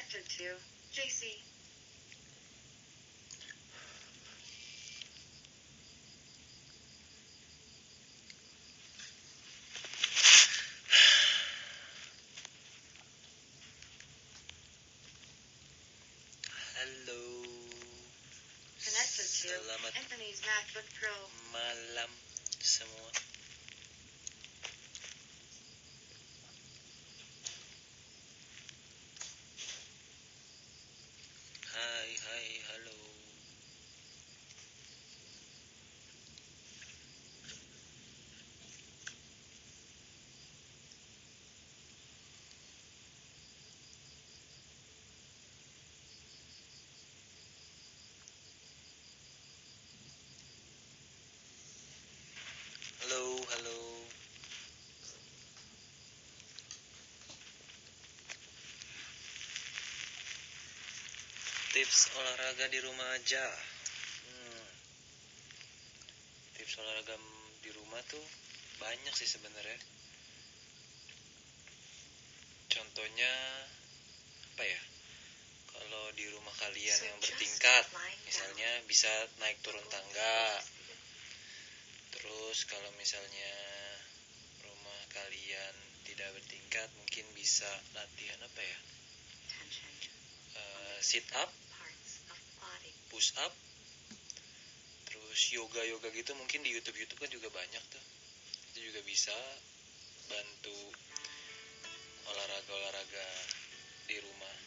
Connected to JC. Halo. Connected to Selamat Anthony's MacBook Pro. malam semua. Hai, halo. Halo. Tips olahraga di rumah aja. Tips olahraga di rumah tuh banyak sih sebenarnya. Contohnya apa ya? Kalau di rumah kalian yang bertingkat, misalnya bisa naik turun tangga. Terus kalau misalnya rumah kalian tidak bertingkat, mungkin bisa latihan apa ya? Sit up, push up, terus yoga gitu. Mungkin di YouTube kan juga banyak tuh. Itu juga bisa bantu olahraga di rumah.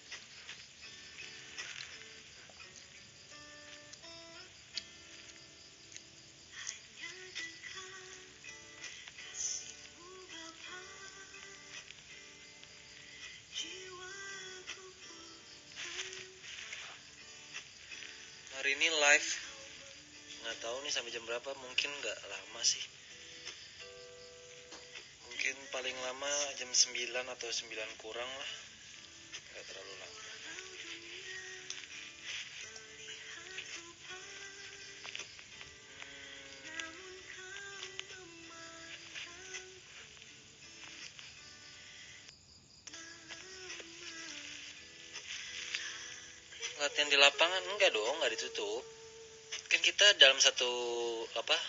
Hari ini live, nggak tahu nih sampai jam berapa, mungkin nggak lama sih. Mungkin paling lama jam 9 atau 9 kurang lah, nggak terlalu lama. Latihan di lapangan enggak dong, nggak ditutup. Kan kita dalam satu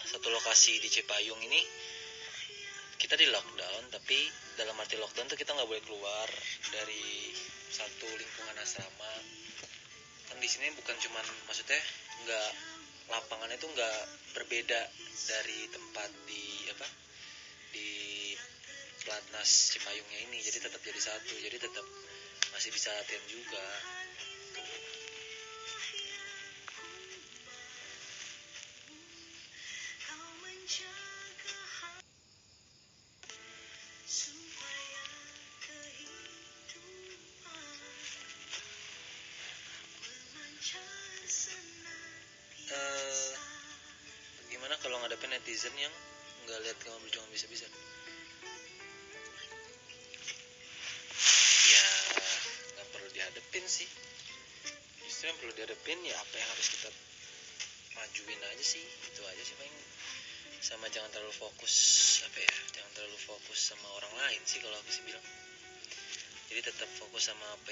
lokasi di Cipayung ini kita di lockdown, tapi dalam arti lockdown tuh kita nggak boleh keluar dari satu lingkungan asrama. Kan di sini bukan cuman, maksudnya nggak, lapangannya tuh nggak berbeda dari tempat di Platnas Cipayungnya ini, jadi tetap jadi satu, jadi tetap masih bisa latihan juga. Gimana kalau ngadepin netizen yang nggak lihat kamu berjuang bisa-bisa? Ya nggak perlu dihadepin sih. Justru yang perlu dihadepin ya apa yang harus kita majuin aja sih, itu aja sih paling. Sama jangan terlalu fokus jangan terlalu fokus sama orang lain sih kalau aku sih bilang. Jadi tetap fokus sama apa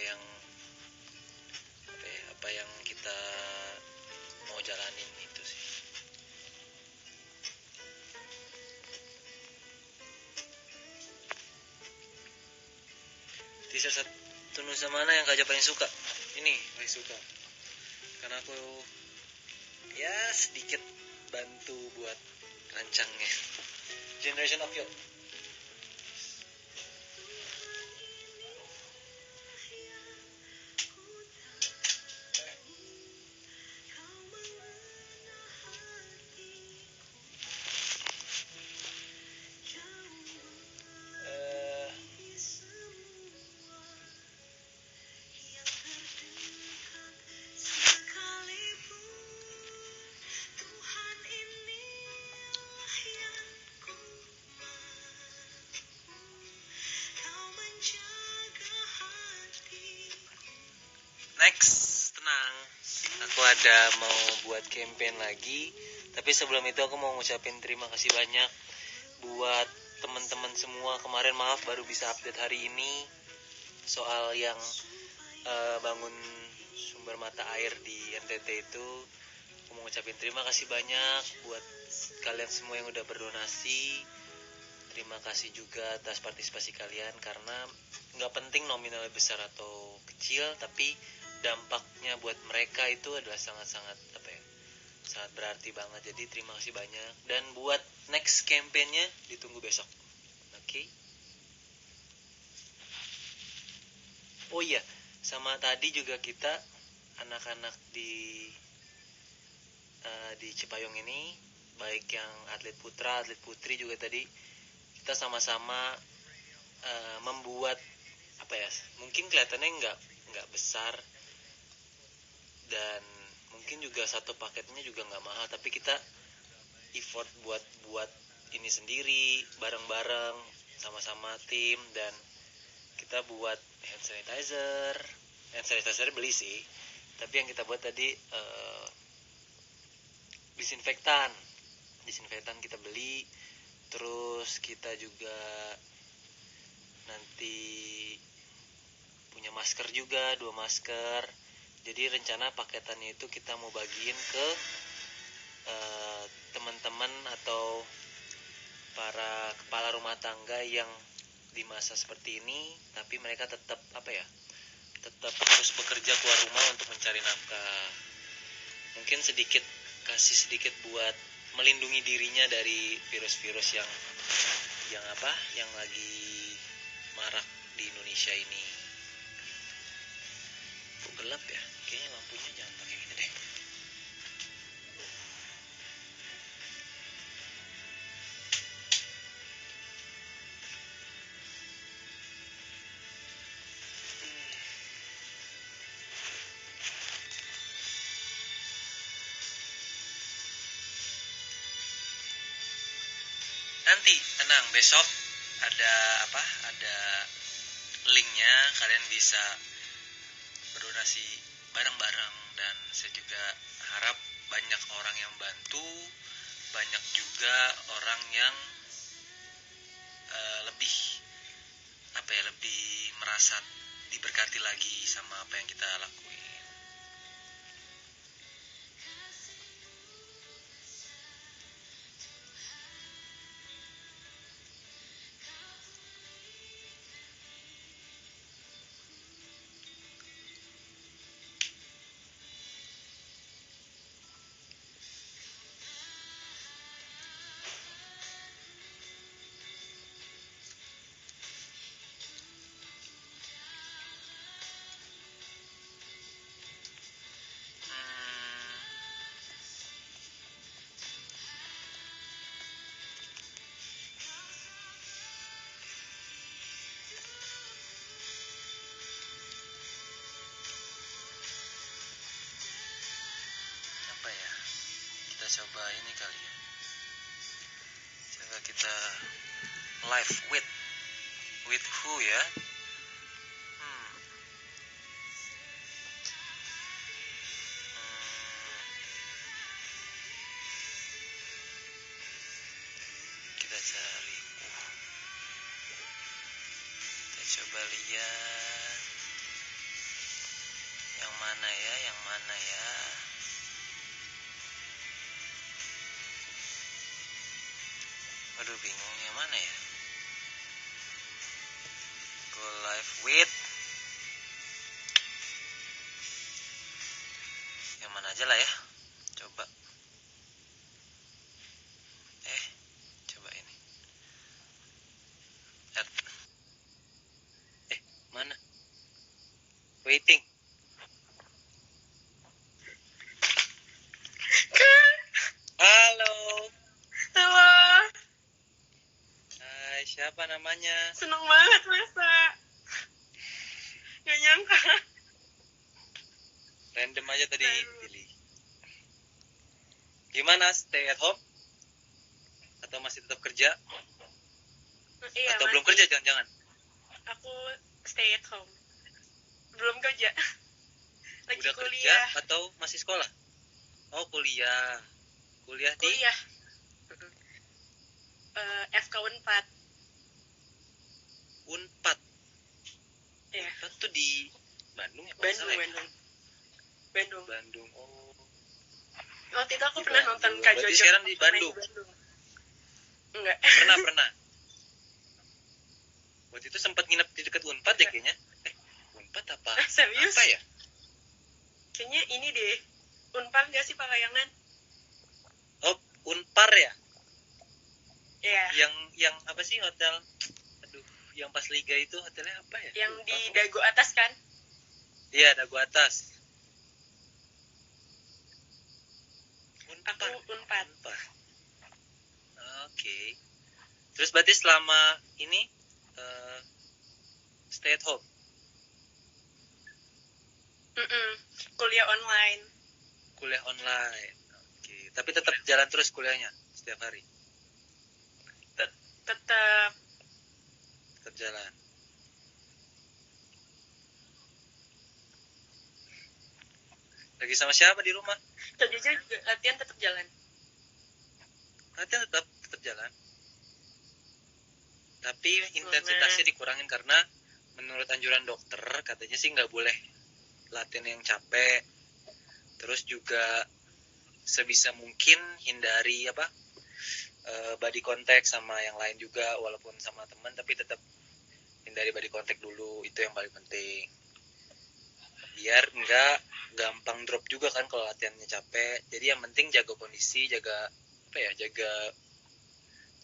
yang kita mau jalanin, itu sih. T-shirt satu nusa mana yang Kak paling suka? Ini paling suka karena aku ya sedikit bantu buat rancangnya. Generation of Youth. Next, tenang. Aku ada mau buat campaign lagi. Tapi sebelum itu aku mau ngucapin terima kasih banyak buat teman-teman semua. Kemarin maaf baru bisa update hari ini soal yang bangun sumber mata air di NTT itu, aku mau ngucapin terima kasih banyak buat kalian semua yang udah berdonasi. Terima kasih juga atas partisipasi kalian, karena nggak penting nominalnya besar atau kecil, tapi dampaknya buat mereka itu adalah sangat-sangat sangat berarti banget. Jadi terima kasih banyak, dan buat next campaign-nya ditunggu besok. Oke. Oh iya, sama tadi juga kita anak-anak di Cipayung ini, baik yang atlet putra, atlet putri juga tadi, kita sama-sama membuat mungkin kelihatannya nggak besar, dan mungkin juga satu paketnya juga nggak mahal, tapi kita effort buat ini sendiri bareng-bareng sama-sama tim, dan kita buat hand sanitizer beli sih, tapi yang kita buat tadi disinfektan kita beli. Terus kita juga nanti punya masker juga, 2 masker. Jadi rencana paketannya itu kita mau bagiin ke teman-teman atau para kepala rumah tangga yang di masa seperti ini, tapi mereka tetap tetap terus bekerja keluar rumah untuk mencari nafkah. Mungkin kasih sedikit buat melindungi dirinya dari virus-virus yang lagi marak di Indonesia ini. Kok gelap ya? Kayaknya lampunya jangan pakai gini deh. Nanti tenang, besok ada linknya, kalian bisa berdonasi bareng-bareng, dan saya juga harap banyak orang yang bantu, banyak juga orang yang lebih lebih merasa diberkati lagi sama apa yang kita lakuin. Kita coba ini kali ya. Coba kita live with who ya? Kita cari. Kita coba lihat yang mana ya? Aduh, bingung yang mana ya? Go live with yang mana aja lah ya. Coba. Coba ini. Mana? Waiting. Halo. Halo. Hai, siapa namanya? Seneng banget masa. Gak nyangka. Random aja tadi pilih. Gimana, stay at home? Atau masih tetap kerja? Iya, atau masih. belum kerja jangan-jangan? Aku stay at home. Belum kerja. Lagi udah kuliah. Kerja atau masih sekolah? Oh, kuliah. Kuliah di? Kuliah. FK Unpad. Unpad. Iya. Unpad tuh di Bandung ya? Kalau nggak salah ya? Bandung. Oh. Waktu itu aku Di pernah Bandung. nonton Kak Berarti Jojo. sekarang di Pernah Bandung? Enggak. Pernah. Waktu itu sempat nginep di dekat Unpad ya kayaknya. Unpad apa? Serius? Apa ya? Kayaknya ini deh. Unpar nggak sih Palayangan? Oh, Unpar ya? Iya. Yang apa sih hotel? Aduh, yang pas liga itu hotelnya apa ya? Yang di Lupa. Dago atas kan? Iya, Dago atas. Aku Unpad. Unpad. Oke. Terus berarti selama ini stay at home? Kuliah online. Kuliah online. Oke. Tapi tetap jalan terus kuliahnya setiap hari? Tetap Tetap jalan. Lagi sama siapa di rumah? Kak Jojo juga latihan tetap jalan. Latihan tetap jalan. Tapi intensitasnya dikurangin karena menurut anjuran dokter katanya sih nggak boleh latihan yang capek. Terus juga sebisa mungkin hindari body contact sama yang lain juga, walaupun sama teman tapi tetap hindari body contact dulu, itu yang paling penting. Biar nggak gampang drop juga kan kalau latihannya capek. Jadi yang penting jaga kondisi, jaga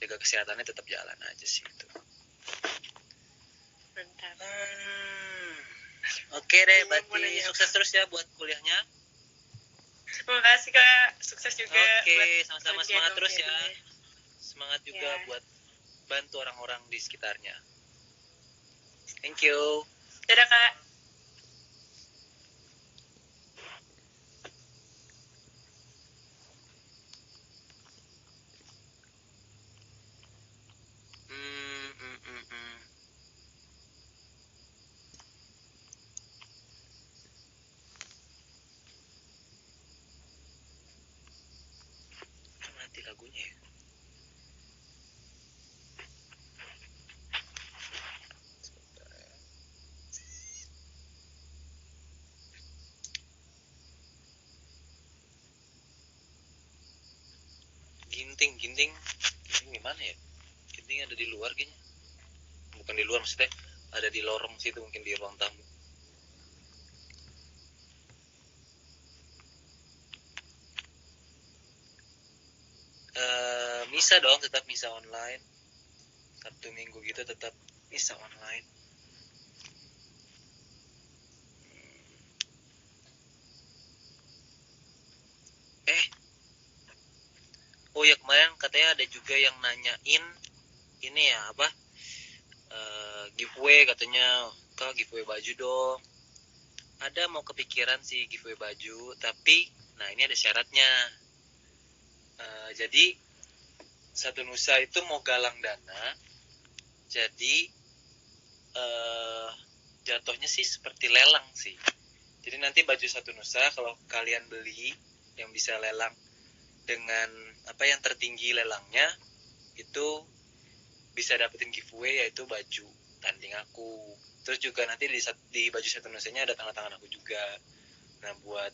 kesehatannya, tetap jalan aja sih itu. Mantap. Oke deh, Ini berarti mau nanya apa? sukses terus ya buat kuliahnya. Terima kasih Kak. Sukses juga. Oke, buat sama-sama, kerjaan semangat terus ya. jadinya. Semangat juga Ya. buat bantu orang-orang di sekitarnya. Thank you. Dadah Kak. Mati lagunya ya. Sebentar ya. Ginting gimana ya? Ginting ada di luar kayaknya. Bukan di luar, maksudnya ada di lorong situ, mungkin di ruang tamu. Misa dong, tetap misa online. Sabtu Minggu gitu tetap misa online. Oh ya, kemarin katanya ada juga yang nanyain ini ya apa? Giveaway katanya, Kak giveaway baju dong. Ada mau kepikiran sih giveaway baju, tapi nah ini ada syaratnya. Jadi Satu Nusa itu mau galang dana, jadi jatuhnya sih seperti lelang sih. Jadi nanti baju Satu Nusa kalau kalian beli yang bisa lelang dengan apa yang tertinggi lelangnya itu bisa dapetin giveaway, yaitu baju tanding aku. Terus juga nanti di baju Satu Nusanya ada tangan aku juga. Nah buat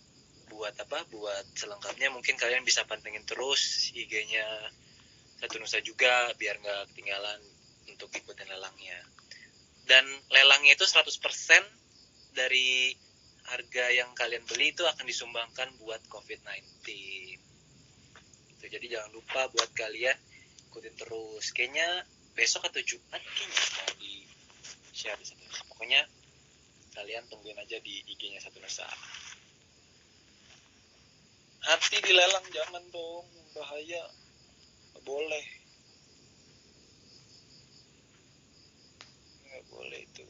selengkapnya mungkin kalian bisa pantengin terus IG-nya Satu Nusa juga biar nggak ketinggalan untuk ikutin lelangnya. Dan lelangnya itu 100% dari harga yang kalian beli itu akan disumbangkan buat COVID-19. Jadi jangan lupa buat kalian ikutin terus. Kayaknya besok atau Jumat kayaknya mau di share di Satu Nusa. Pokoknya kalian tungguin aja di IG-nya Satu Nusa. Hati dilelang jangan dong, bahaya. Nggak boleh. Nggak boleh itu.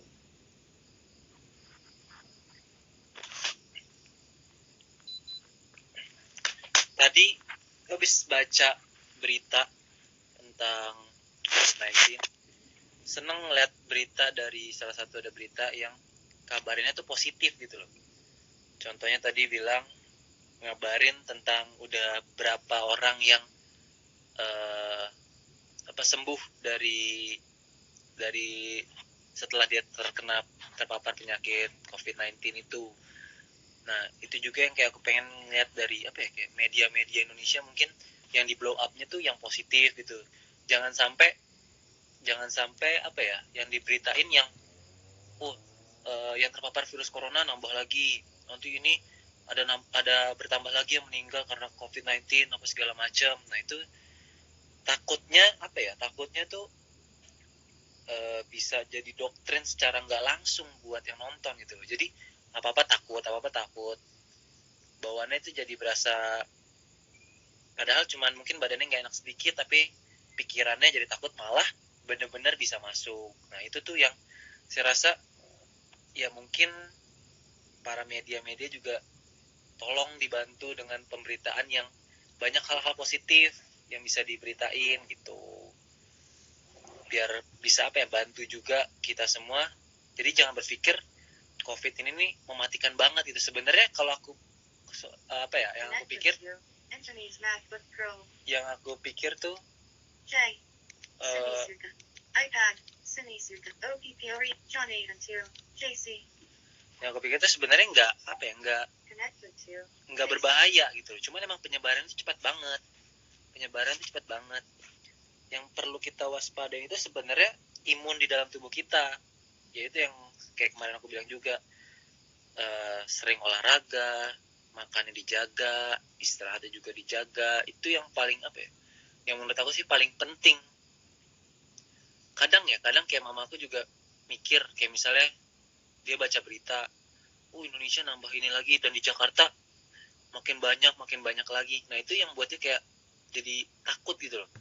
Tadi habis baca berita tentang COVID-19. Seneng ngeliat berita dari salah satu, ada berita yang kabarinnya tuh positif gitu loh. Contohnya tadi bilang ngabarin tentang udah berapa orang yang sembuh dari setelah dia terpapar penyakit COVID-19 itu. Nah, itu juga yang kayak aku pengen lihat dari apa ya, kayak media-media Indonesia mungkin yang di blow up-nya tuh yang positif gitu. Jangan sampai apa ya, yang diberitain yang oh yang terpapar virus corona nambah lagi. Nanti ini ada bertambah lagi yang meninggal karena COVID-19 apa segala macam. Nah, itu takutnya apa ya? Takutnya tuh bisa jadi doktrin secara nggak langsung buat yang nonton gitu loh. Jadi apa-apa takut bawaannya itu jadi berasa, padahal cuman mungkin badannya nggak enak sedikit tapi pikirannya jadi takut, malah bener-bener bisa masuk. Nah, itu tuh yang saya rasa ya mungkin para media-media juga tolong dibantu dengan pemberitaan yang banyak hal-hal positif yang bisa diberitain gitu, biar bisa apa ya, bantu juga kita semua. Jadi jangan berpikir COVID ini nih mematikan banget gitu. Sebenarnya kalau aku apa ya, yang aku pikir Anthony's MacBook Pro. Yang aku pikir tuh J. Sinisuka. iPad. Sinisuka. OPPORE. John 8 and 2. JC. Yang aku pikir tuh sebenarnya nggak apa ya, Connected to. nggak berbahaya gitu. Cuman emang penyebaran itu cepat banget. Yang perlu kita waspadai itu sebenarnya imun di dalam tubuh kita. Yaitu yang kayak kemarin aku bilang juga, sering olahraga, makannya dijaga, istirahatnya juga dijaga. Itu yang paling apa ya, yang menurut aku sih paling penting. Kadang kayak mamaku juga mikir, kayak misalnya dia baca berita, Indonesia nambah ini lagi, dan di Jakarta makin banyak lagi. Nah, itu yang buatnya kayak jadi takut gitu loh,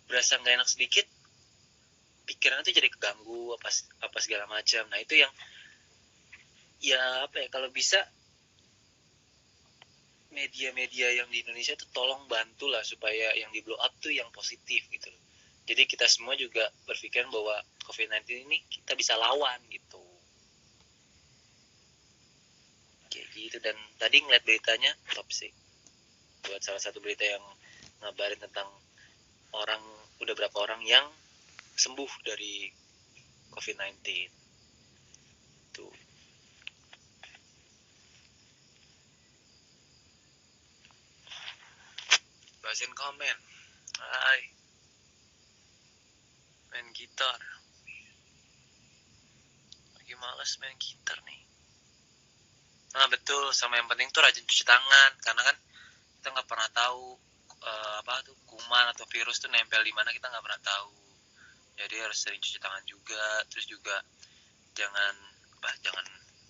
berasa nggak enak sedikit, pikirannya tuh jadi keganggu apa segala macam. Nah, itu yang ya apa ya, kalau bisa media-media yang di Indonesia tuh tolong bantu lah supaya yang di blow up tuh yang positif gitu loh. Jadi kita semua juga berpikiran bahwa COVID-19 ini kita bisa lawan gitu. Kayak gitu. Dan tadi ngeliat beritanya top sih. Buat salah satu berita yang ngabarin tentang udah berapa orang yang sembuh dari COVID-19. Tuh. Bahasin komen. Hai. Main gitar. Lagi males main gitar nih. Nah, betul, sama yang penting tuh rajin cuci tangan, karena kan kita nggak pernah tahu apa tuh kuman atau virus tuh nempel di mana, kita nggak pernah tahu. Jadi harus sering cuci tangan juga. Terus juga jangan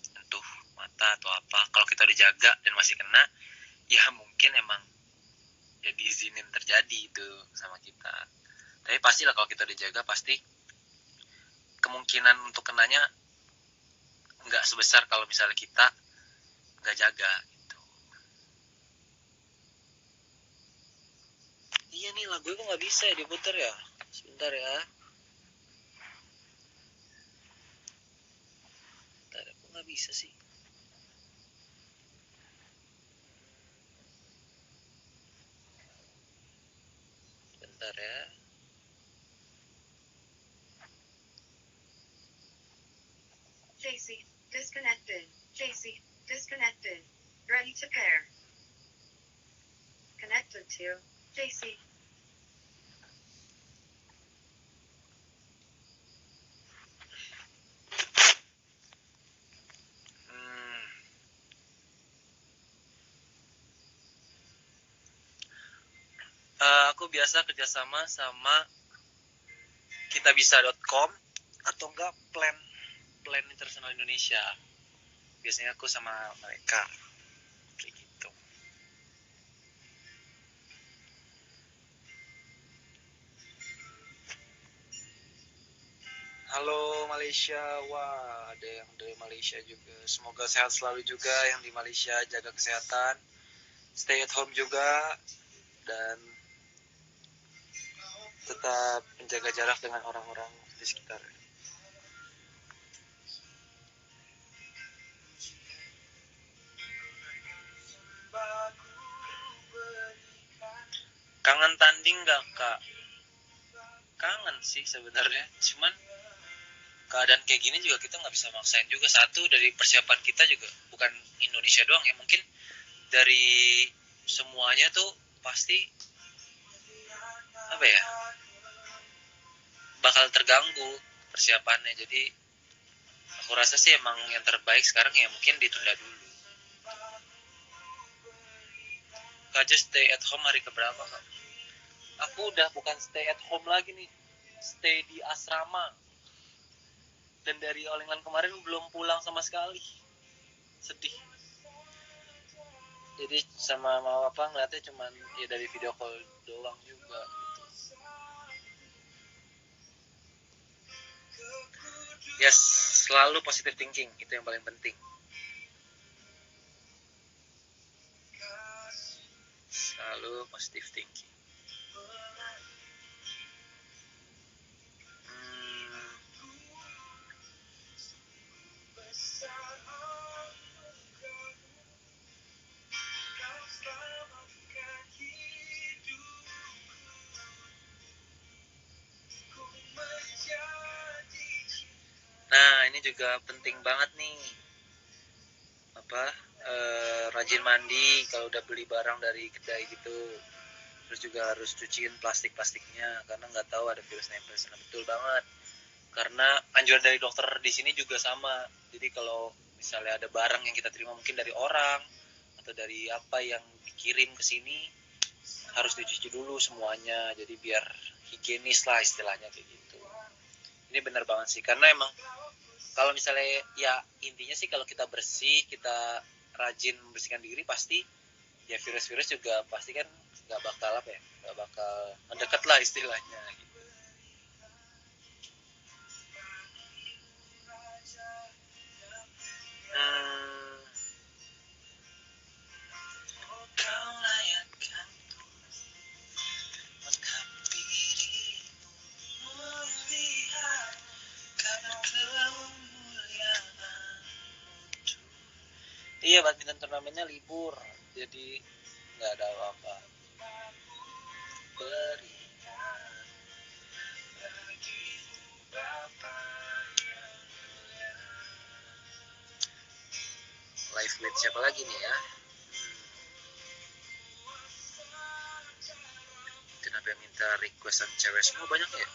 sentuh mata atau apa. Kalau kita dijaga dan masih kena, ya mungkin emang ya diizinin terjadi itu sama kita. Tapi pastilah kalau kita dijaga, pasti kemungkinan untuk kenanya nggak sebesar kalau misalnya kita nggak jaga gitu. Iya nih, lagu itu nggak bisa ya diputer ya. Sebentar ya. Bentar, aku nggak bisa sih. Bentar ya. JC. Disconnected. JC. Disconnected. Ready to pair. Connected to. JC. Aku biasa kerjasama sama kitabisa.com atau enggak Plan Internasional Indonesia. Biasanya aku sama mereka kayak gitu. Halo Malaysia, wah ada yang dari Malaysia juga. Semoga sehat selalu juga yang di Malaysia, jaga kesehatan, stay at home juga, dan tetap menjaga jarak dengan orang-orang di sekitar. Kangen tanding gak kak? Kangen sih sebenarnya, cuman keadaan kayak gini juga kita nggak bisa maksain juga. Satu, dari persiapan kita juga bukan Indonesia doang ya, mungkin dari semuanya tuh pasti apa ya, bakal terganggu persiapannya. Jadi aku rasa sih emang yang terbaik sekarang ya mungkin ditunda dulu. Kak Jo stay at home hari keberapa Kak? Aku udah bukan stay at home lagi nih, stay di asrama. Dan dari All England kemarin belum pulang sama sekali. Sedih. Jadi sama mama papa ngeliatnya cuman ya dari video call doang juga gitu. Yes, selalu positive thinking, itu yang paling penting. Selalu positive thinking. Nah, ini juga penting banget nih. Rajin mandi kalau udah beli barang dari kedai gitu. Terus juga harus cuciin plastiknya karena nggak tahu ada virus nempel sana. Betul banget. Karena anjuran dari dokter di sini juga sama. Jadi kalau misalnya ada barang yang kita terima mungkin dari orang atau dari apa yang dikirim ke sini, harus dicuci dulu semuanya. Jadi biar higienis lah istilahnya kayak gitu. Ini benar banget sih, karena emang kalau misalnya ya intinya sih kalau kita bersih, kita rajin membersihkan diri, pasti ya virus-virus juga pasti kan nggak bakal mendekat lah istilahnya gitu. Kau layakkan menghampirimu, melihat kabar kemuliaan. Iya, badminton turnamennya libur, jadi nggak ada apa-apa. Berikan bagimu Bapa yang mulia. Live with siapa lagi nih ya? Kenapa yang minta requestan cewek semua banyak ya?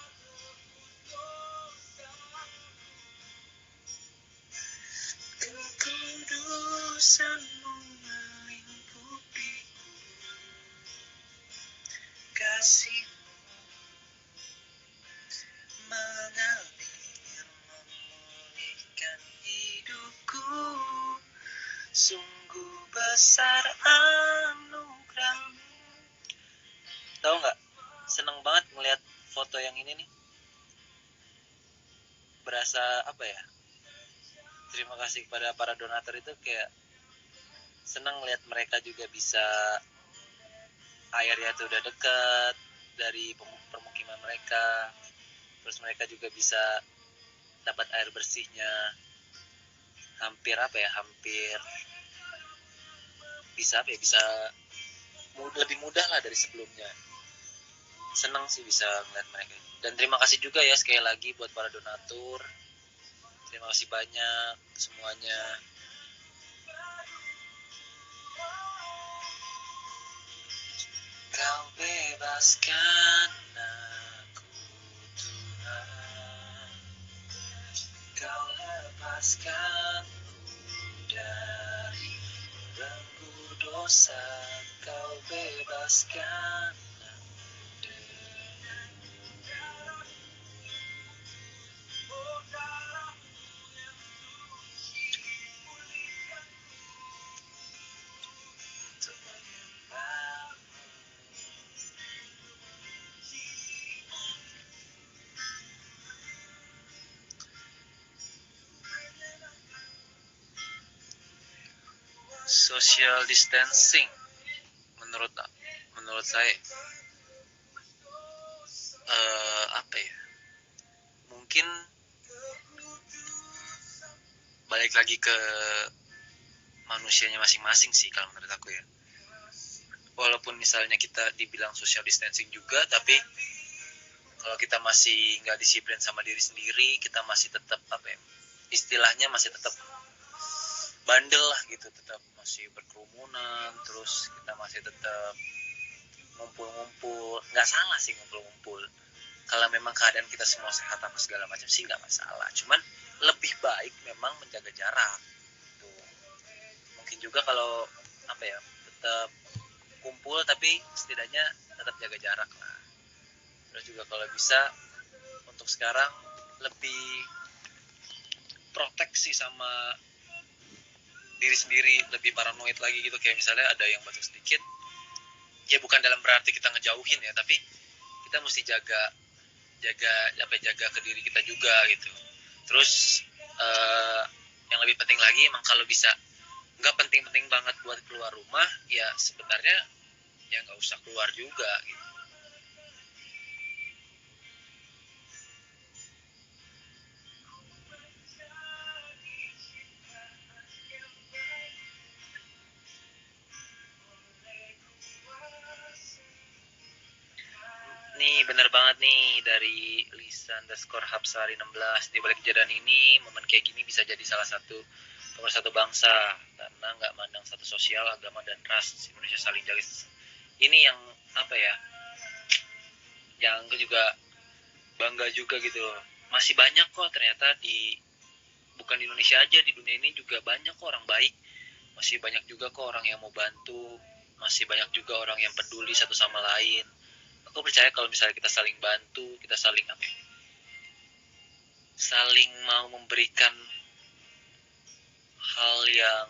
Kekudusanmu melingkupiku, kasihmu mengalir memulihkan hidupku. Sungguh besar anugerahmu. Tahu nggak? Seneng banget ngeliat foto yang ini nih. Berasa apa ya? Terima kasih kepada para donatur itu, kayak seneng lihat mereka juga bisa, airnya tuh udah dekat dari permukiman mereka, terus mereka juga bisa dapat air bersihnya hampir bisa lebih mudah lah dari sebelumnya. Senang sih bisa ngeliat mereka. Dan terima kasih juga ya sekali lagi buat para donatur. Terima kasih banyak semuanya. Kau bebaskan aku Tuhan, Kau lepaskan dari belenggu dosa, Kau bebaskan social distancing. Menurut saya apa ya, mungkin balik lagi ke manusianya masing-masing sih kalau menurut aku ya. Walaupun misalnya kita dibilang social distancing juga, tapi Kalau kita masih nggak disiplin sama diri sendiri, kita masih tetap istilahnya masih tetap bandel lah gitu, tetap masih berkerumunan, terus kita masih tetap ngumpul-ngumpul. Nggak salah sih ngumpul-ngumpul, kalau memang keadaan kita semua sehat apa segala macam sih nggak masalah. Cuman lebih baik memang menjaga jarak tuh. Mungkin juga kalau tetap kumpul tapi setidaknya tetap jaga jarak lah. Terus juga kalau bisa untuk sekarang lebih proteksi sama diri sendiri, lebih paranoid lagi gitu. Kayak misalnya ada yang batuk sedikit, ya bukan dalam berarti kita ngejauhin ya, tapi kita mesti jaga ke diri kita juga gitu. Terus yang lebih penting lagi, emang kalau bisa nggak penting-penting banget buat keluar rumah, ya sebenarnya ya nggak usah keluar juga gitu. Nih bener banget nih dari Lisa_Hapsari16, di balik kejadian ini momen kayak gini bisa jadi salah satu pemersatu bangsa karena nggak mandang status sosial, agama dan ras. Indonesia saling jaga. Ini yang yang gue juga bangga juga gitu loh. Masih banyak kok ternyata bukan di Indonesia aja, di dunia ini juga banyak kok orang baik. Masih banyak juga kok orang yang mau bantu, masih banyak juga orang yang peduli satu sama lain. Aku percaya kalau misalnya kita saling bantu, kita saling mau memberikan hal yang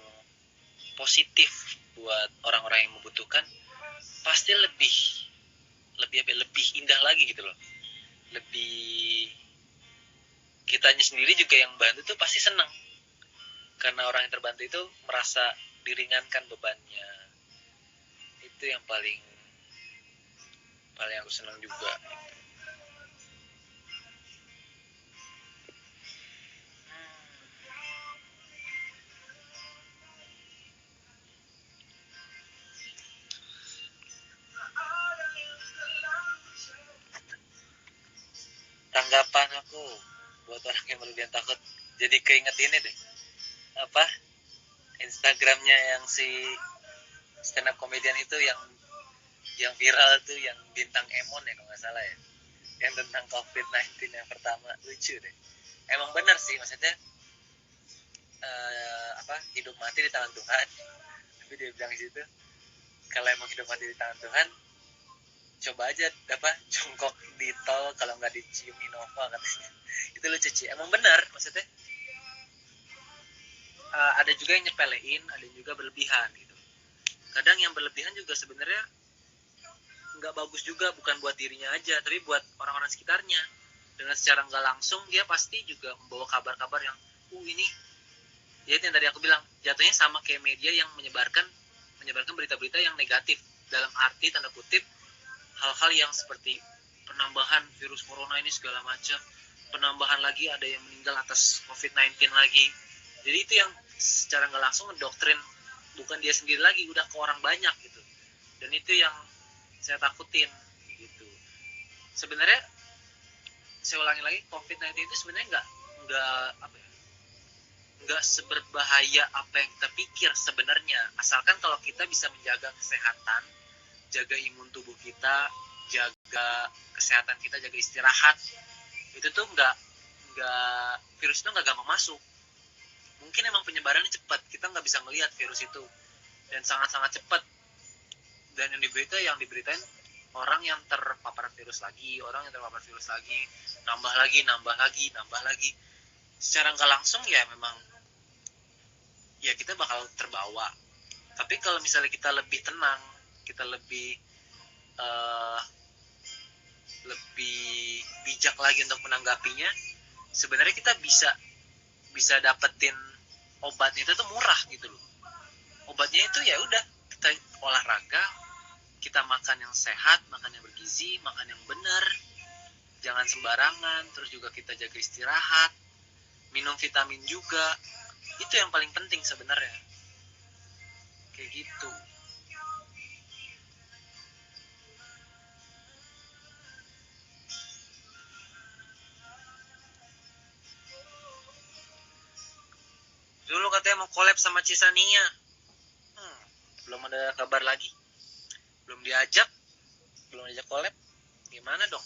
positif buat orang-orang yang membutuhkan, pasti lebih indah lagi gitu loh. Lebih, kitanya sendiri juga yang bantu tuh pasti senang, karena orang yang terbantu itu merasa diringankan bebannya. Itu yang paling aku senang juga. Tanggapan aku buat orang yang berlebihan takut, jadi keinget ini deh, Instagramnya yang si stand up comedian itu yang viral tuh, yang bintang Emon ya kalau nggak salah ya, yang tentang COVID-19 yang pertama. Lucu deh, emang benar sih, maksudnya hidup mati di tangan Tuhan. Tapi dia bilang di situ, kalau emang hidup mati di tangan Tuhan, coba aja jongkok di tol, kalau nggak dicium Innova katanya. Itu lucu sih, emang benar maksudnya. Ada juga yang nyepelein, ada juga berlebihan gitu. Kadang yang berlebihan juga sebenarnya nggak bagus juga, bukan buat dirinya aja, tapi buat orang-orang sekitarnya. Dengan secara nggak langsung dia pasti juga membawa kabar-kabar yang ini, ya itu yang tadi aku bilang, jatuhnya sama kayak media yang menyebarkan berita-berita yang negatif, dalam arti tanda kutip, hal-hal yang seperti penambahan virus corona ini segala macam, penambahan lagi ada yang meninggal atas COVID-19 lagi. Jadi itu yang secara nggak langsung mendoktrin, bukan dia sendiri lagi, udah ke orang banyak gitu. Dan itu yang saya takutin gitu. Sebenarnya saya ulangi lagi, COVID-19 itu sebenarnya nggak seberbahaya apa yang kita pikir sebenarnya, asalkan kalau kita bisa menjaga kesehatan, jaga imun tubuh kita, jaga kesehatan kita, jaga istirahat. Itu tuh virus itu nggak gampang masuk. Mungkin emang penyebarannya cepat, kita nggak bisa ngelihat virus itu, dan sangat-sangat cepat. Dan yang diberitain orang yang terpapar virus lagi, nambah lagi. Secara nggak langsung ya memang ya kita bakal terbawa. Tapi kalau misalnya kita lebih tenang, kita lebih bijak lagi untuk menanggapinya, sebenarnya kita bisa dapetin obatnya itu tuh murah gitu loh. Obatnya itu ya udah, kita olahraga, kita makan yang sehat, makan yang bergizi, makan yang benar, jangan sembarangan. Terus juga kita jaga istirahat, minum vitamin juga. Itu yang paling penting sebenarnya, kayak gitu. katanya mau collab sama Cisania. Belum ada kabar lagi. Belum diajak collab. Gimana dong?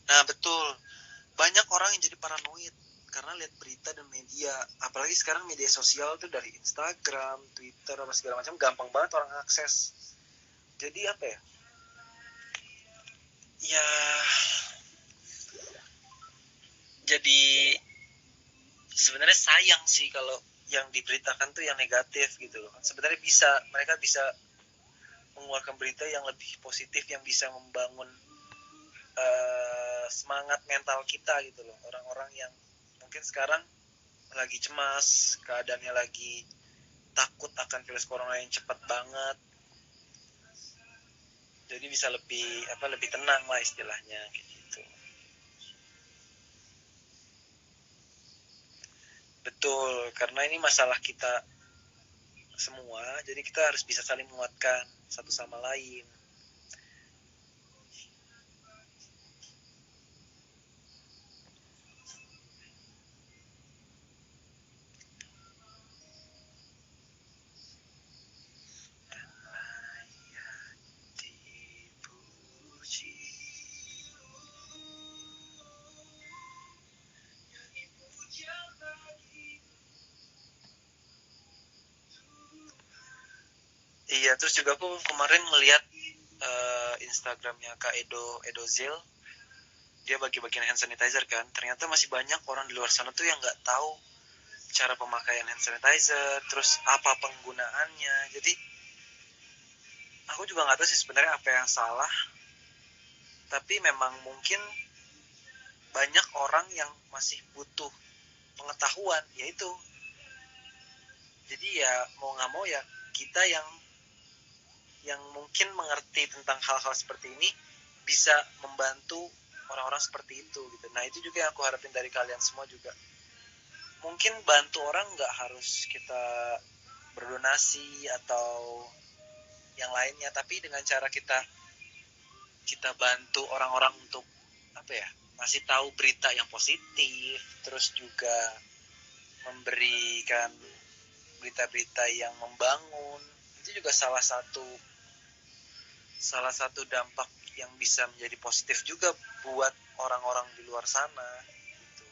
Nah betul, banyak orang yang jadi paranoid karena lihat berita dan media, apalagi sekarang media sosial tuh dari Instagram, Twitter, apa segala macam gampang banget orang akses. Jadi apa ya? Ya jadi sebenarnya sayang sih kalau yang diberitakan tuh yang negatif gitu loh. Sebenarnya mereka bisa mengeluarkan berita yang lebih positif yang bisa membangun semangat mental kita gitu loh. Orang-orang yang mungkin sekarang lagi cemas, keadaannya lagi takut akan virus corona yang cepat banget, jadi bisa lebih tenang lah istilahnya kayak gitu. Betul, karena ini masalah kita semua, jadi kita harus bisa saling menguatkan satu sama lain. Iya, terus juga aku kemarin ngeliat Instagramnya Kak Edo Zil, dia bagi-bagian hand sanitizer kan. Ternyata masih banyak orang di luar sana tuh yang nggak tahu cara pemakaian hand sanitizer, terus apa penggunaannya. Jadi aku juga nggak tahu sih sebenarnya apa yang salah, tapi memang mungkin banyak orang yang masih butuh pengetahuan, yaitu jadi ya mau nggak mau ya kita yang mungkin mengerti tentang hal-hal seperti ini bisa membantu orang-orang seperti itu gitu. Nah itu juga yang aku harapin dari kalian semua juga. Mungkin bantu orang nggak harus kita berdonasi atau yang lainnya, tapi dengan cara kita bantu orang-orang untuk apa ya, ngasih tahu berita yang positif, terus juga memberikan berita-berita yang membangun, itu juga salah satu dampak yang bisa menjadi positif juga buat orang-orang di luar sana gitu.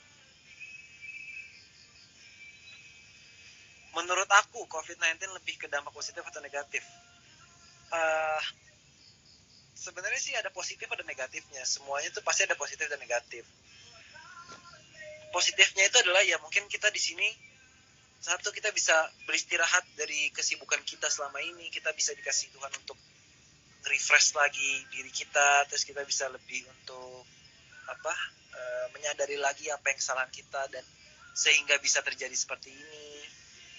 Menurut aku COVID-19 lebih ke dampak positif atau negatif? Sebenarnya sih ada positif ada negatifnya. Semuanya tuh pasti ada positif dan negatif. Positifnya itu adalah ya mungkin kita di sini satu kita bisa beristirahat dari kesibukan kita selama ini, kita bisa dikasih Tuhan untuk refresh lagi diri kita, terus kita bisa lebih untuk menyadari lagi apa yang kesalahan kita dan sehingga bisa terjadi seperti ini.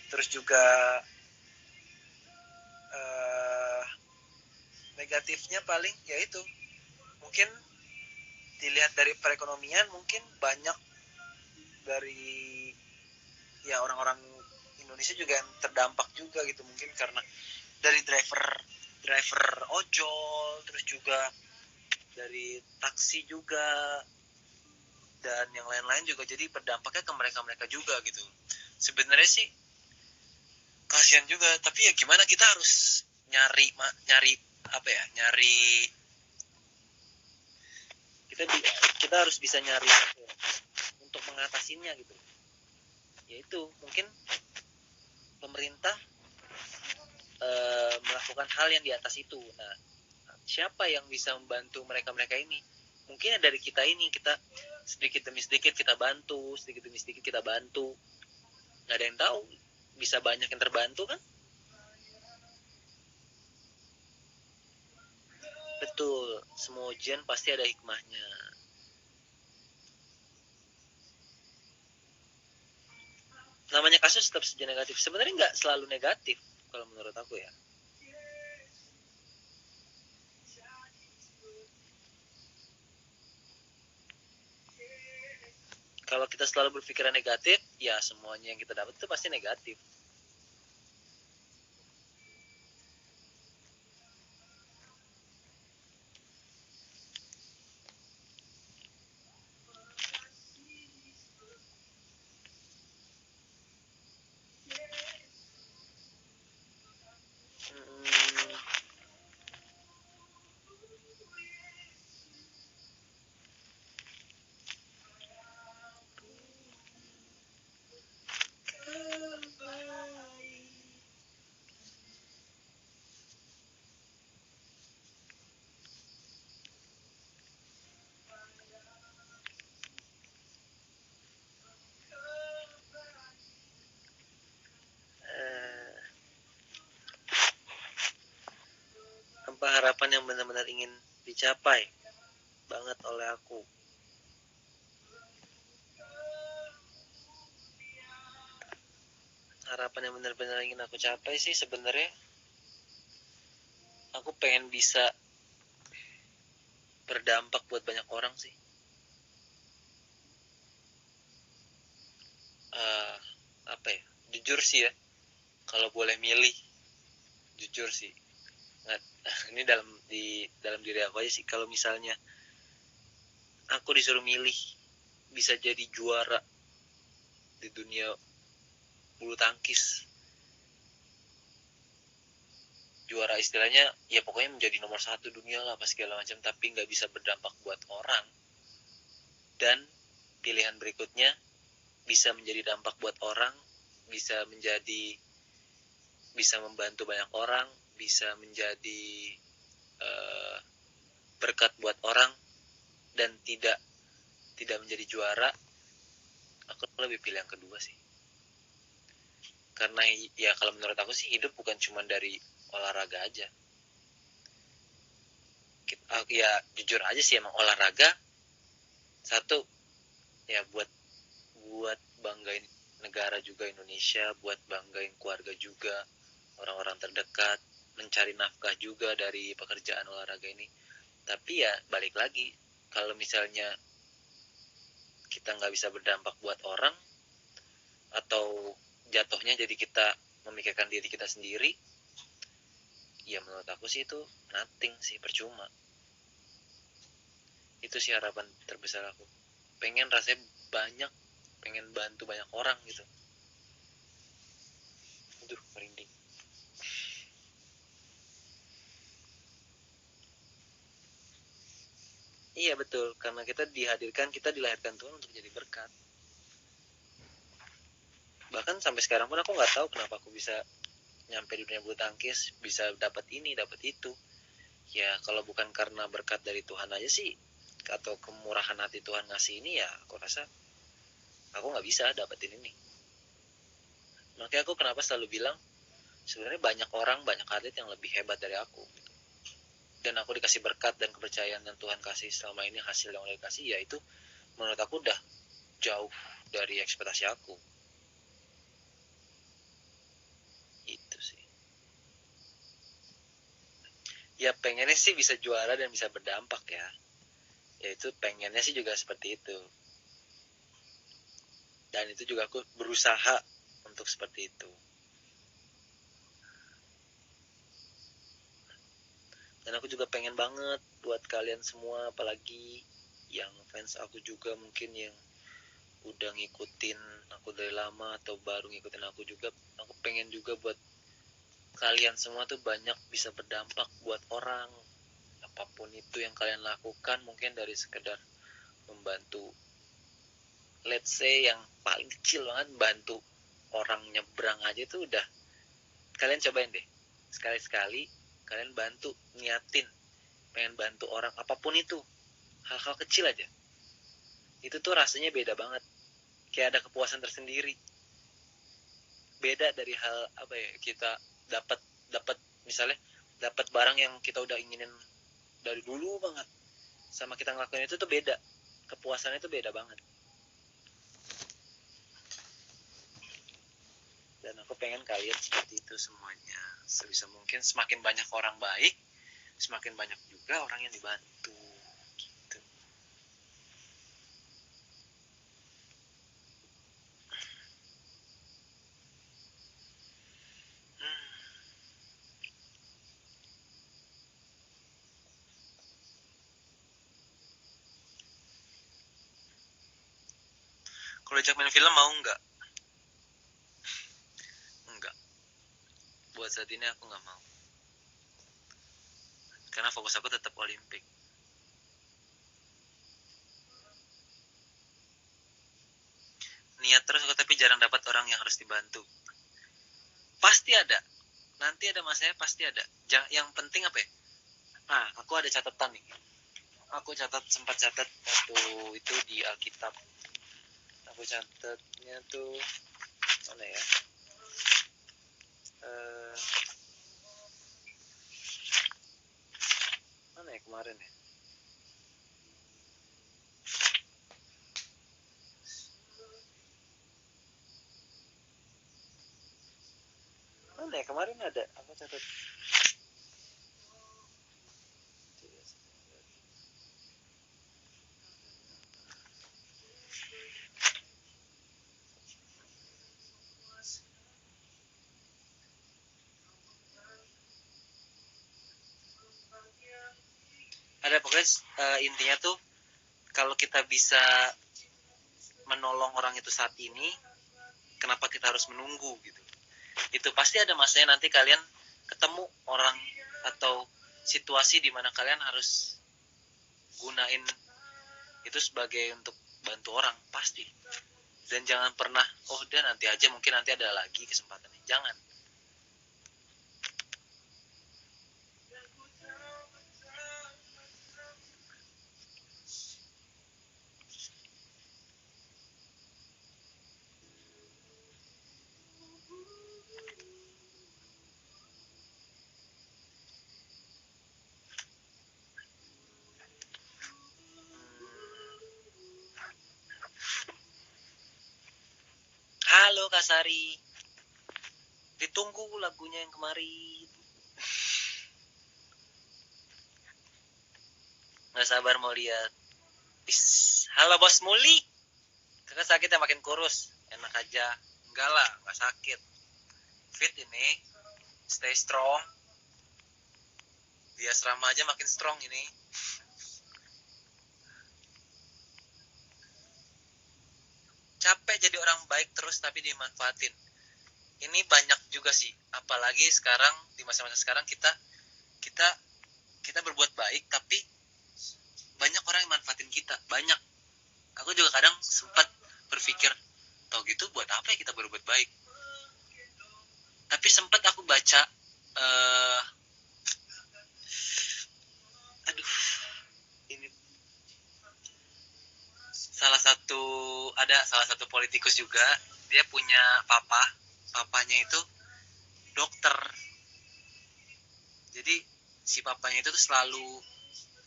Terus juga negatifnya paling yaitu mungkin dilihat dari perekonomian, mungkin banyak dari ya orang-orang Indonesia juga yang terdampak juga gitu, mungkin karena dari driver ojol, terus juga dari taksi juga dan yang lain-lain juga, jadi berdampaknya ke mereka juga gitu. Sebenarnya sih kasihan juga, tapi ya gimana, kita harus nyari kita harus bisa nyari untuk mengatasinya gitu. Yaitu mungkin pemerintah melakukan hal yang di atas itu. Nah, siapa yang bisa membantu mereka ini? Mungkin dari kita ini, kita sedikit demi sedikit kita bantu, nggak ada yang tahu, bisa banyak yang terbantu kan? Betul, semua ujian pasti ada hikmahnya. Namanya kasus tetap saja negatif. Sebenarnya nggak selalu negatif kalau menurut aku ya. Kalau kita selalu berpikiran negatif, ya semuanya yang kita dapat itu pasti negatif. Apa harapan yang benar-benar ingin dicapai banget oleh aku? Harapan yang benar-benar ingin aku capai sih sebenarnya aku pengen bisa berdampak buat banyak orang sih. Apa ya? Jujur sih ya, kalau boleh milih, jujur sih. Nah, ini dalam diri aku aja sih. Kalau misalnya aku disuruh milih bisa jadi juara di dunia bulu tangkis, juara istilahnya ya pokoknya menjadi nomor 1 dunia lah pas segala macam, tapi nggak bisa berdampak buat orang. Dan pilihan berikutnya bisa menjadi dampak buat orang, bisa membantu banyak orang, bisa menjadi berkat buat orang, dan tidak menjadi juara. Aku lebih pilih yang kedua sih. Karena ya kalau menurut aku sih hidup bukan cuma dari olahraga aja. Ya jujur aja sih, emang olahraga satu ya buat banggain negara juga, Indonesia, buat banggain keluarga juga, orang-orang terdekat, mencari nafkah juga dari pekerjaan olahraga ini. Tapi ya balik lagi, kalau misalnya kita nggak bisa berdampak buat orang, atau jatuhnya jadi kita memikirkan diri kita sendiri, ya menurut aku sih itu nothing sih, percuma. Itu sih harapan terbesar aku. Pengen rasanya banyak, pengen bantu banyak orang gitu. Aduh, merinding. Iya betul, karena kita dilahirkan Tuhan untuk jadi berkat. Bahkan sampai sekarang pun aku nggak tahu kenapa aku bisa nyampe di dunia bulu tangkis, bisa dapat ini, dapat itu. Ya kalau bukan karena berkat dari Tuhan aja sih, atau kemurahan hati Tuhan ngasih ini, ya aku rasa aku nggak bisa dapetin ini. Makanya aku kenapa selalu bilang sebenarnya banyak orang, banyak atlet yang lebih hebat dari aku. Dan aku dikasih berkat dan kepercayaan yang Tuhan kasih selama ini, hasil yang udah dikasih, ya itu menurut aku udah jauh dari ekspektasi aku. Itu sih. Ya pengennya sih bisa juara dan bisa berdampak ya. Ya itu pengennya sih juga seperti itu. Dan itu juga aku berusaha untuk seperti itu. Dan aku juga pengen banget buat kalian semua, apalagi yang fans aku juga mungkin yang udah ngikutin aku dari lama atau baru ngikutin aku juga, aku pengen juga buat kalian semua tuh banyak bisa berdampak buat orang. Apapun itu yang kalian lakukan, mungkin dari sekedar membantu, let's say yang paling kecil banget, bantu orang nyebrang aja tuh udah, kalian cobain deh sekali-sekali, kalian bantu, niatin pengen bantu orang, apapun itu, hal-hal kecil aja, itu tuh rasanya beda banget, kayak ada kepuasan tersendiri, beda dari hal apa ya, kita dapat misalnya dapat barang yang kita udah inginin dari dulu banget, sama kita ngelakuin itu tuh beda, kepuasannya tuh beda banget. Dan aku pengen kalian seperti itu semuanya, sebisa mungkin semakin banyak orang baik, semakin banyak juga orang yang dibantu gitu. Kalau ajak main film mau nggak? Enggak. Buat saat ini aku nggak mau. Karena fokus aku tetap Olimpik. Niat terus tapi jarang dapat orang yang harus dibantu. Pasti ada. Nanti ada masanya pasti ada. Yang penting apa ya? Nah, aku ada catatan nih. Aku sempat catat waktu itu di Alkitab. Aku catatnya tuh mana ya? Mana ya kemarin ya? Mana ya kemarin ada? Aku catat. Ada pokoknya intinya tuh kalau kita bisa menolong orang itu saat ini, kenapa kita harus menunggu gitu? Itu pasti ada masanya nanti kalian ketemu orang atau situasi di mana kalian harus gunain itu sebagai untuk bantu orang pasti. Dan jangan pernah udah nanti aja, mungkin nanti ada lagi kesempatannya. Jangan. Halo Kak Sari, ditunggu lagunya yang kemarin. Nggak sabar mau lihat. Halo Bos Muli, kakak sakit ya makin kurus. Enak aja. Enggak lah, nggak sakit. Fit ini, stay strong. Di asrama aja makin strong ini. Capek jadi orang baik terus tapi dimanfaatin. Ini banyak juga sih, apalagi sekarang di masa-masa sekarang kita berbuat baik tapi banyak orang yang manfaatin kita. Banyak. Aku juga kadang sempat berpikir, tau gitu buat apa ya kita berbuat baik? Tapi sempat aku baca ini salah satu politikus juga, dia punya papanya itu dokter. Jadi si papanya itu tuh selalu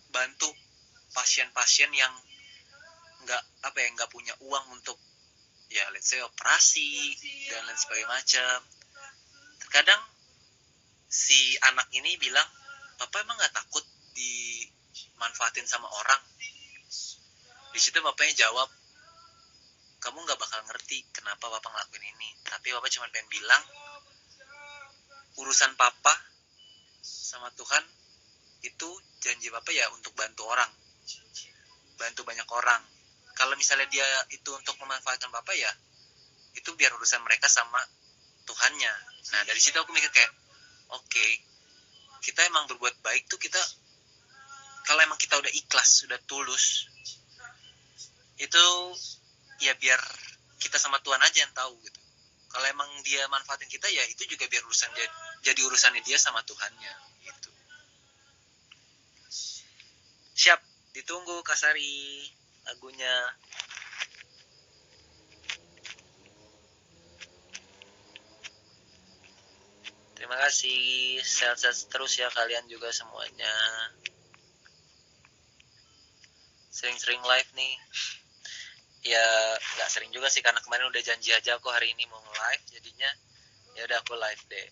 bantu pasien-pasien yang nggak punya uang untuk ya let's say operasi dan lain sebagainya macam. Terkadang si anak ini bilang, papa emang nggak takut dimanfaatin sama orang? Di situ bapaknya jawab, kamu nggak bakal ngerti kenapa papa ngelakuin ini, tapi papa cuma pengen bilang urusan papa sama Tuhan itu janji papa ya untuk bantu orang, bantu banyak orang. Kalau misalnya dia itu untuk memanfaatkan papa ya itu biar urusan mereka sama Tuhannya. Nah dari situ aku mikir kayak oke, kita emang berbuat baik tuh kita kalau emang kita udah ikhlas, udah tulus, itu ya biar kita sama Tuhan aja yang tahu gitu. Kalau emang dia manfaatin kita ya itu juga biar jadi urusannya dia sama Tuhannya gitu. Siap, ditunggu Kak Sari lagunya. Terima kasih, sehat-sehat terus ya kalian juga semuanya. Sering-sering live nih. Ya nggak sering juga sih karena kemarin udah janji aja aku hari ini mau live, jadinya ya udah aku live deh.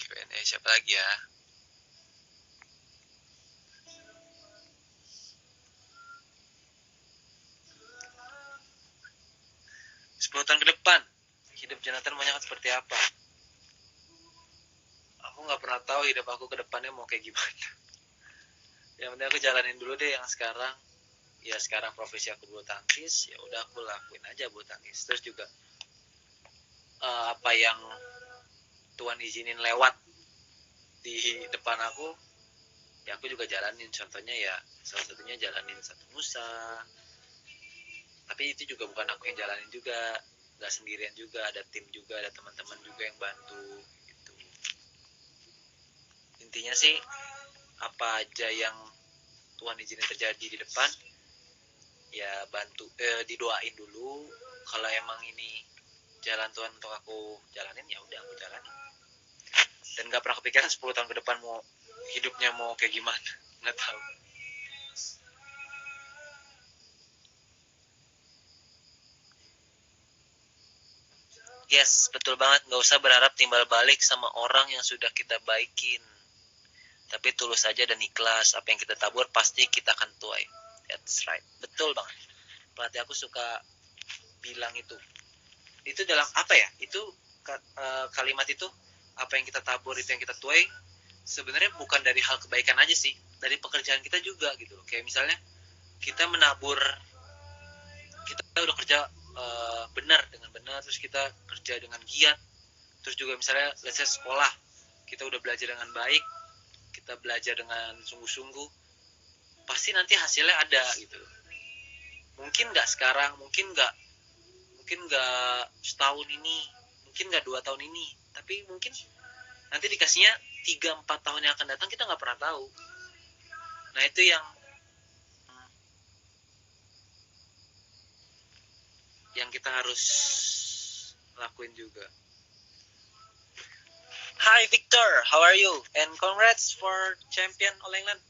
Q&A siapa lagi ya? 10 tahun ke depan hidup Jonathan maunya seperti apa? Aku nggak pernah tahu hidup aku ke depannya mau kayak gimana. Yang penting aku jalanin dulu deh yang sekarang. Ya sekarang profesi aku bulu tangkis, ya udah aku lakuin aja bulu tangkis. Terus juga apa yang Tuhan izinin lewat di depan aku, ya aku juga jalanin. Contohnya ya salah satunya jalanin Satu Nusa. Tapi itu juga bukan aku yang jalanin juga, nggak sendirian juga, ada tim juga, ada teman-teman juga yang bantu gitu. Intinya sih apa aja yang Tuhan izinin terjadi di depan, ya bantu, didoain dulu. Kalau emang ini jalan Tuhan untuk aku jalanin, ya udah aku jalanin. Dan nggak pernah kepikiran 10 tahun ke depan mau hidupnya mau kayak gimana, nggak tahu. Yes, betul banget. Nggak usah berharap timbal balik sama orang yang sudah kita baikin. Tapi tulus saja dan ikhlas. Apa yang kita tabur pasti kita akan tuai. That's right. Betul banget. Pelatih aku suka bilang itu. Itu dalam apa ya? Itu kalimat itu, apa yang kita tabur itu yang kita tuai. Sebenarnya bukan dari hal kebaikan aja sih. Dari pekerjaan kita juga gitu. Kayak misalnya kita menabur, kita udah kerja benar dengan benar, terus kita kerja dengan giat, terus juga misalnya let's say sekolah, kita udah belajar dengan baik, kita belajar dengan sungguh-sungguh, pasti nanti hasilnya ada gitu. Mungkin nggak sekarang, mungkin nggak setahun ini, mungkin nggak 2 tahun ini, tapi mungkin nanti dikasihnya 3-4 tahun yang akan datang, kita nggak pernah tahu. Nah itu yang kita harus lakuin juga. Hi Victor, how are you? And congrats for champion All England.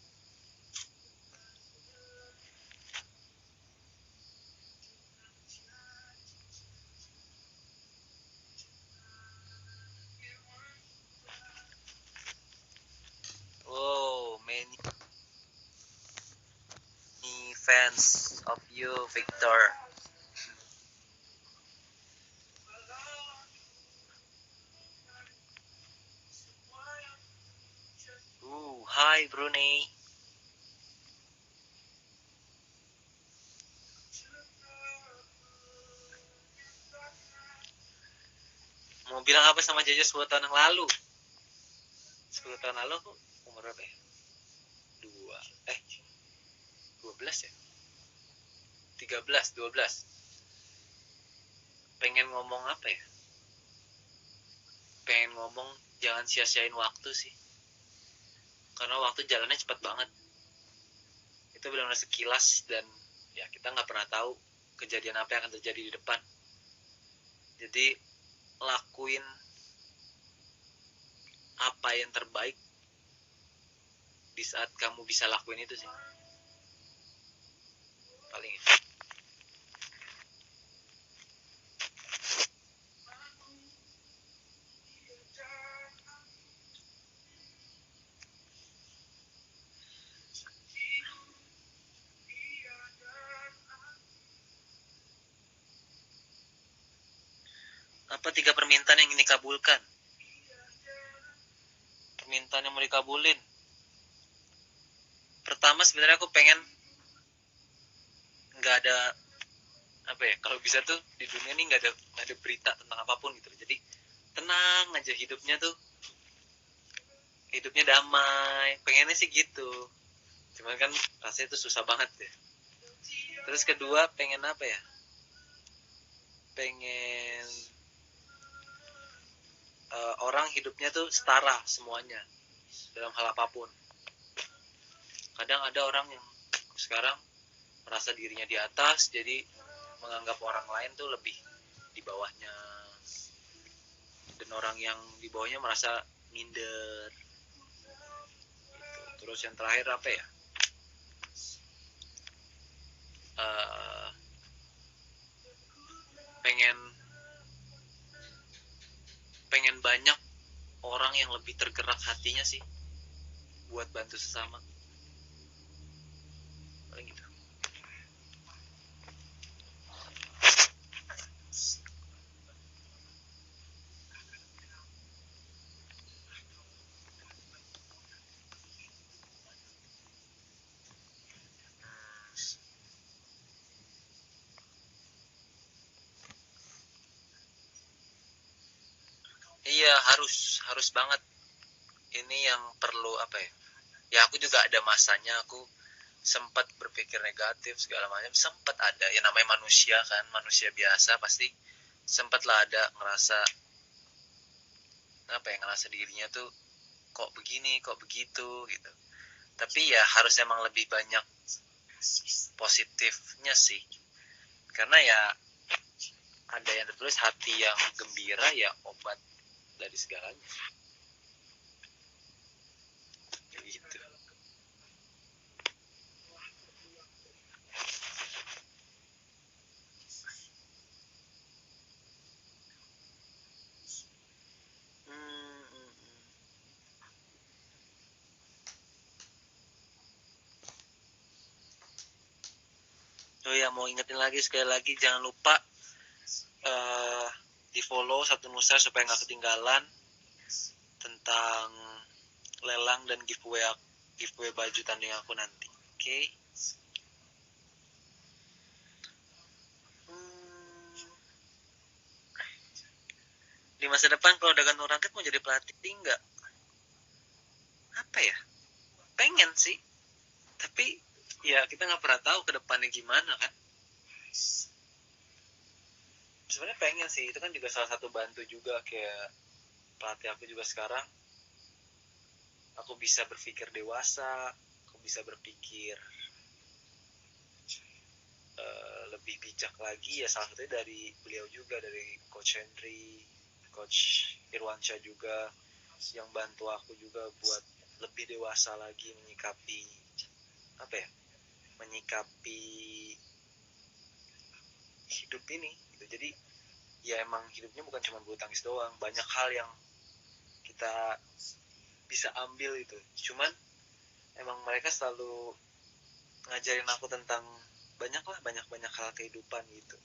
Oh, many fans of you, Victor. Hi Brunei. Mau bilang apa sama Jaja 10 tahun yang lalu? 10 tahun lalu aku umur berapa ya? 12 ya? 13, 12. Pengen ngomong apa ya? Pengen ngomong jangan sia-siain waktu sih. Karena waktu jalannya cepat banget. Itu benar-benar sekilas dan ya kita nggak pernah tahu kejadian apa yang akan terjadi di depan. Jadi lakuin apa yang terbaik di saat kamu bisa lakuin itu sih. Paling itu. Apa 3 permintaan yang ingin dikabulkan? Permintaan yang mau dikabulin. Pertama sebenarnya aku pengen nggak ada apa ya, kalau bisa tuh di dunia ini nggak ada berita tentang apapun gitu. Jadi tenang aja hidupnya damai. Pengennya sih gitu. Cuman kan rasanya itu susah banget ya. Terus kedua pengen apa ya? Pengen orang hidupnya tuh setara semuanya dalam hal apapun. Kadang ada orang yang sekarang merasa dirinya di atas, jadi menganggap orang lain tuh lebih di bawahnya, dan orang yang di bawahnya merasa minder gitu. Terus yang terakhir apa ya, pengen banyak orang yang lebih tergerak hatinya sih buat bantu sesama. Paling gitu. Iya, harus banget. Ini yang perlu apa ya? Ya aku juga ada masanya aku sempat berpikir negatif segala macam, sempat ada. Ya namanya manusia kan, manusia biasa pasti sempatlah ada ngerasa apa ya, ngerasa dirinya tuh kok begini, kok begitu gitu. Tapi ya harus emang lebih banyak positifnya sih. Karena ya ada yang tertulis hati yang gembira ya obat dari segalanya. Gitu. Oh ya, mau ingetin lagi sekali lagi, jangan lupa di follow Satu Nusa supaya nggak ketinggalan tentang lelang dan giveaway baju tanding aku nanti. Oke. Di masa depan kalau udah gantung raket mau jadi pelatih nggak? Apa ya? Pengen sih, tapi ya kita nggak pernah tahu ke depannya gimana kan. Sebenarnya pengen sih, itu kan juga salah satu bantu juga, kayak pelatih aku juga sekarang aku bisa berpikir dewasa, aku bisa berpikir lebih bijak lagi, ya salah satunya dari beliau juga, dari Coach Henry, Coach Irwansyah juga, yang bantu aku juga buat lebih dewasa lagi menyikapi apa ya, menyikapi hidup ini gitu. Jadi ya emang hidupnya bukan cuma bulu tangkis doang, banyak hal yang kita bisa ambil itu. Cuman emang mereka selalu ngajarin aku tentang banyak hal kehidupan gitu.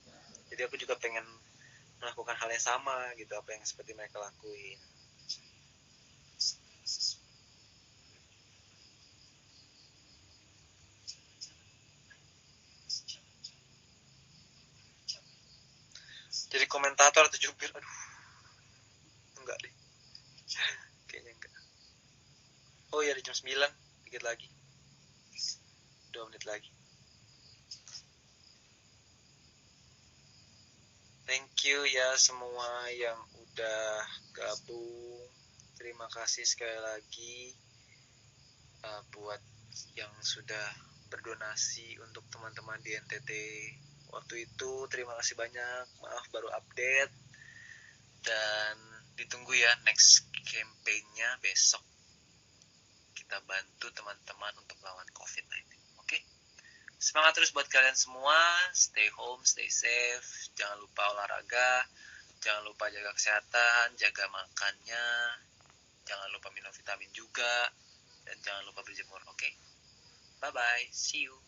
Jadi aku juga pengen melakukan hal yang sama gitu, apa yang seperti mereka lakuin. Jadi komentator atau jubir, aduh, enggak deh, kayaknya enggak. Oh ya, di jam 9, dikit lagi, 2 menit lagi. Thank you ya semua yang udah gabung. Terima kasih sekali lagi buat yang sudah berdonasi untuk teman-teman di NTT waktu itu. Terima kasih banyak. Maaf baru update. Dan ditunggu ya next campaign-nya besok. Kita bantu teman-teman untuk melawan COVID-19. Oke? Semangat terus buat kalian semua. Stay home, stay safe. Jangan lupa olahraga. Jangan lupa jaga kesehatan, jaga makannya. Jangan lupa minum vitamin juga. Dan jangan lupa berjemur, oke? Bye-bye. See you.